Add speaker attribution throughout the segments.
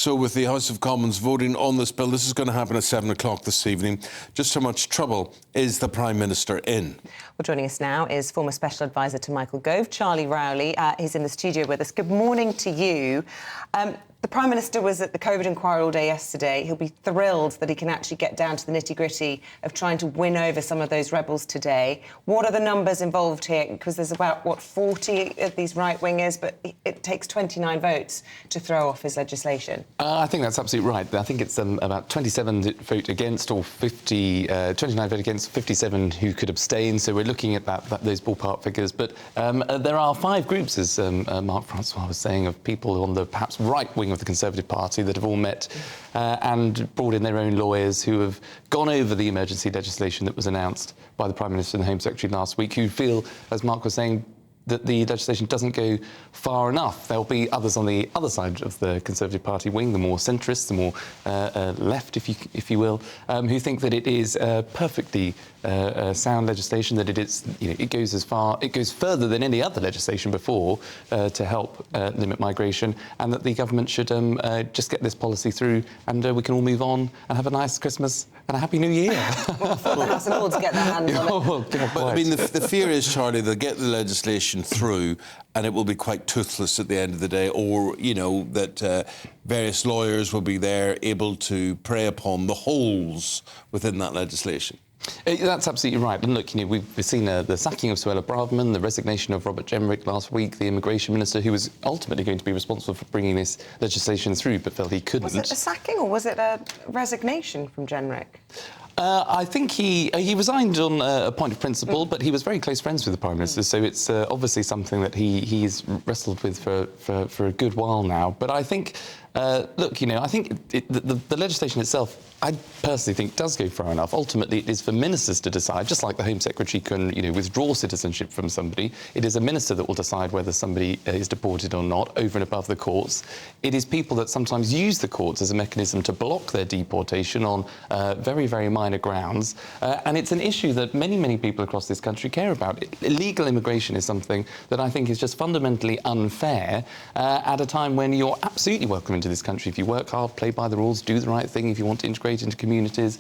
Speaker 1: So with the House of Commons voting on this bill, this is going to happen at 7 o'clock this evening. Just how much trouble is the Prime Minister in?
Speaker 2: Well, joining us now is former Special Advisor to Michael Gove, Charlie Rowley. He's in the studio with us. Good morning to you. The Prime Minister was at the COVID inquiry all day yesterday. He'll be thrilled that he can actually get down to the nitty-gritty of trying to win over some of those rebels today. What are the numbers involved here? Because there's about, 40 of these right-wingers, but it takes 29 votes to throw off his legislation.
Speaker 3: I think that's absolutely right. I think it's about 27 vote against or 29 vote against, 57 who could abstain. So we're looking at those ballpark figures. But there are 5 groups, as Mark Francois was saying, of people on the perhaps right wing of the Conservative Party that have all met and brought in their own lawyers who have gone over the emergency legislation that was announced by the Prime Minister and the Home Secretary last week, who feel, as Mark was saying, that the legislation doesn't go far enough. There'll be others on the other side of the Conservative Party wing, the more centrists, the more left, if you will, who think that it is perfectly sound legislation, that it goes further than any other legislation before to help limit migration, and that the government should just get this policy through, and we can all move on and have a nice Christmas and a happy New Year.
Speaker 2: Well, for the House and Lords get their hands on it.
Speaker 1: But I mean, the fear is, Charlie, they'll get the legislation through and it will be quite toothless at the end of the day, or, that various lawyers will be there able to prey upon the holes within that legislation.
Speaker 3: That's absolutely right. And look, we've seen the sacking of Suella Braverman, the resignation of Robert Jenrick last week, the immigration minister, who was ultimately going to be responsible for bringing this legislation through, but felt he couldn't.
Speaker 2: Was it a sacking or was it a resignation from Jenrick?
Speaker 3: I think he resigned on a point of principle, but he was very close friends with the Prime Minister, so it's obviously something that he's wrestled with for a good while now. But I think, I think the legislation itself, I personally think, does go far enough. Ultimately, it is for ministers to decide, just like the Home Secretary can, withdraw citizenship from somebody. It is a minister that will decide whether somebody is deported or not, over and above the courts. It is people that sometimes use the courts as a mechanism to block their deportation on very, very minor grounds. And it's an issue that many, many people across this country care about. Illegal immigration is something that I think is just fundamentally unfair at a time when you're absolutely welcome into this country if you work hard, play by the rules, do the right thing, if you want to integrate into communities,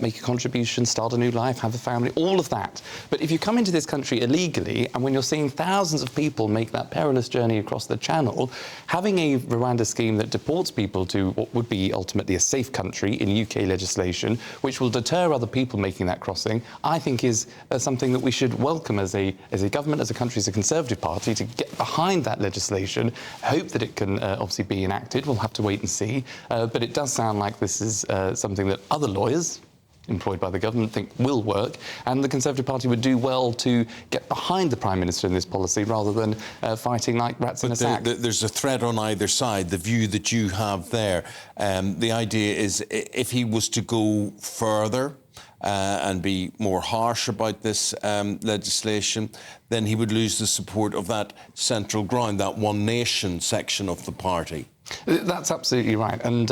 Speaker 3: make a contribution, start a new life, have a family, all of that. But if you come into this country illegally, and when you're seeing thousands of people make that perilous journey across the Channel, having a Rwanda scheme that deports people to what would be ultimately a safe country in UK legislation, which will deter other people making that crossing, I think is something that we should welcome as a government, as a country, as a Conservative Party, to get behind that legislation, hope that it can obviously be enacted. We'll have to wait and see. But it does sound like this is something that other lawyers employed by the government think will work, and the Conservative Party would do well to get behind the Prime Minister in this policy rather than fighting like rats in a sack.
Speaker 1: There's a threat on either side, the view that you have there. The idea is if he was to go further and be more harsh about this legislation, then he would lose the support of that central ground, that one nation section of the party.
Speaker 3: That's absolutely right. And,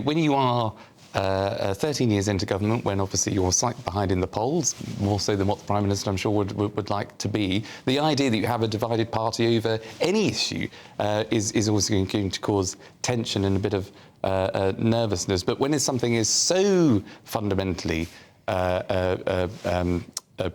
Speaker 3: when you are 13 years into government, when obviously you're slightly behind in the polls, more so than what the Prime Minister, I'm sure, would like to be, the idea that you have a divided party over any issue is always going to cause tension and a bit of nervousness. But when something is so fundamentally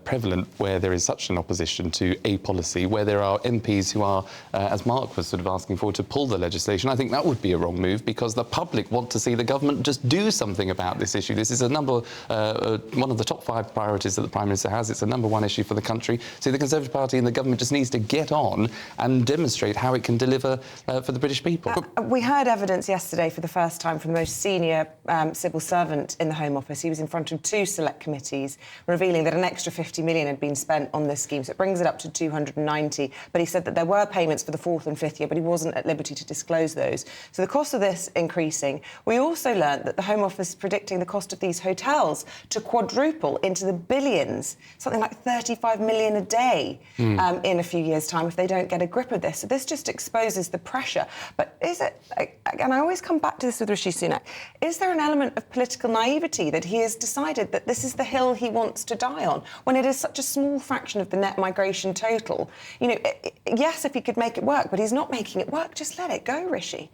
Speaker 3: prevalent, where there is such an opposition to a policy, where there are MPs who are, as Mark was sort of asking for, to pull the legislation, I think that would be a wrong move, because the public want to see the government just do something about this issue. This is one of the top 5 priorities that the Prime Minister has. It's a #1 issue for the country. So the Conservative Party and the government just needs to get on and demonstrate how it can deliver for the British people.
Speaker 2: We heard evidence yesterday for the first time from the most senior civil servant in the Home Office. He was in front of 2 select committees, revealing that an extra 50 million had been spent on this scheme, so it brings it up to 290. But he said that there were payments for the 4th and 5th year, but he wasn't at liberty to disclose those. So the cost of this increasing. We also learnt that the Home Office is predicting the cost of these hotels to quadruple into the billions, something like 35 million a day in a few years' time if they don't get a grip of this. So this just exposes the pressure. But is it, and I always come back to this with Rishi Sunak, is there an element of political naivety that he has decided that this is the hill he wants to die on? when it is such a small fraction of the net migration total? You know, yes, if he could make it work, but he's not making it work. Just let it go, Rishi.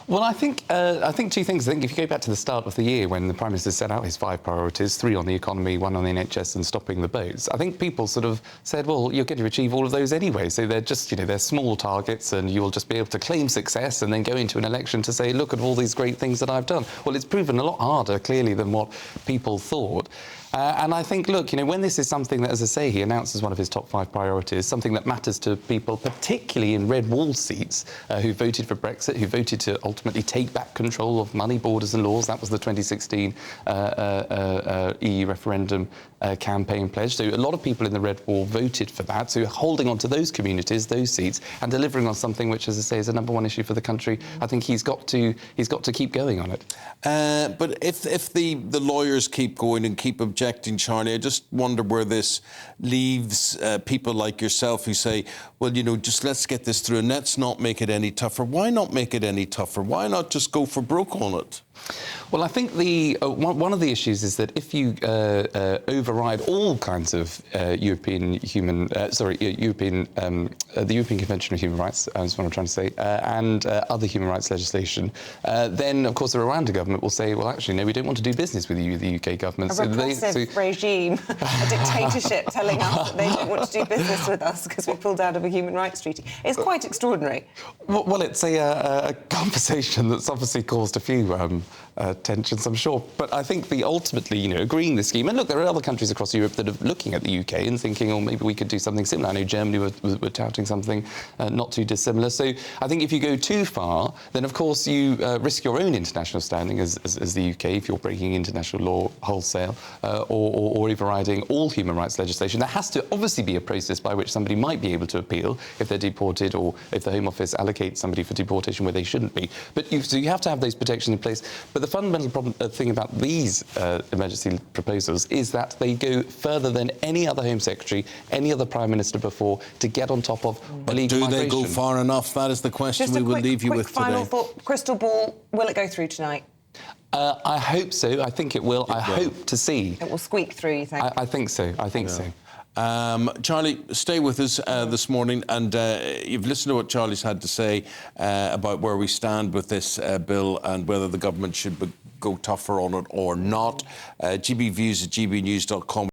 Speaker 3: Well, I think two things. I think if you go back to the start of the year when the Prime Minister set out his 5 priorities, 3 on the economy, 1 on the NHS and stopping the boats, I think people sort of said, well, you're going to achieve all of those anyway. So they're just, you know, they're small targets and you'll just be able to claim success and then go into an election to say, look at all these great things that I've done. Well, it's proven a lot harder, clearly, than what people thought. And I think, look, you know, when this is something that, as I say, he announced as one of his top 5 priorities, something that matters to people, particularly in red wall seats, who voted for Brexit, who voted to ultimately take back control of money, borders and laws. That was the 2016 EU referendum campaign pledge. So a lot of people in the red wall voted for that. So holding on to those communities, those seats, and delivering on something which, as I say, is a #1 issue for the country, I think he's got to keep going on it.
Speaker 1: But if the lawyers keep going and keep objecting, Charlie, I just wonder where this leaves people like yourself who say, well, you know, just let's get this through and let's not make it any tougher. Why not make it any tougher? Why not just go for broke on it?
Speaker 3: Well, I think one of the issues is that if you override all kinds of the European Convention on Human Rights, is what I'm trying to say, and other human rights legislation, then of course the Rwanda government will say, well, actually, no, we don't want to do business with you, the UK government.
Speaker 2: A repressive regime, a dictatorship telling us that they don't want to do business with us because we pulled out of a human rights treaty. It's quite extraordinary.
Speaker 3: Well, it's a conversation that's obviously caused a few tensions, I'm sure. But I think ultimately, you know, agreeing the scheme, and look, there are other countries across Europe that are looking at the UK and thinking, oh, maybe we could do something similar. I know Germany were touting something not too dissimilar. So I think if you go too far, then of course you risk your own international standing as the UK if you're breaking international law wholesale or overriding all human rights legislation. There has to obviously be a process by which somebody might be able to appeal if they're deported or if the Home Office allocates somebody for deportation where they shouldn't be. So you have to have those protections in place. But the fundamental thing about these emergency proposals is that they go further than any other Home Secretary, any other Prime Minister before to get on top of illegal migration.
Speaker 1: Do they go far enough? That is the question we will leave you with today.
Speaker 2: Final thought, crystal ball, will it go through tonight?
Speaker 3: I hope so. I think it will. I hope to see.
Speaker 2: It will squeak through, you think?
Speaker 3: I think so. I think so.
Speaker 1: Charlie, stay with us this morning, and you've listened to what Charlie's had to say about where we stand with this bill and whether the government should go tougher on it or not. GBviews@gbnews.com.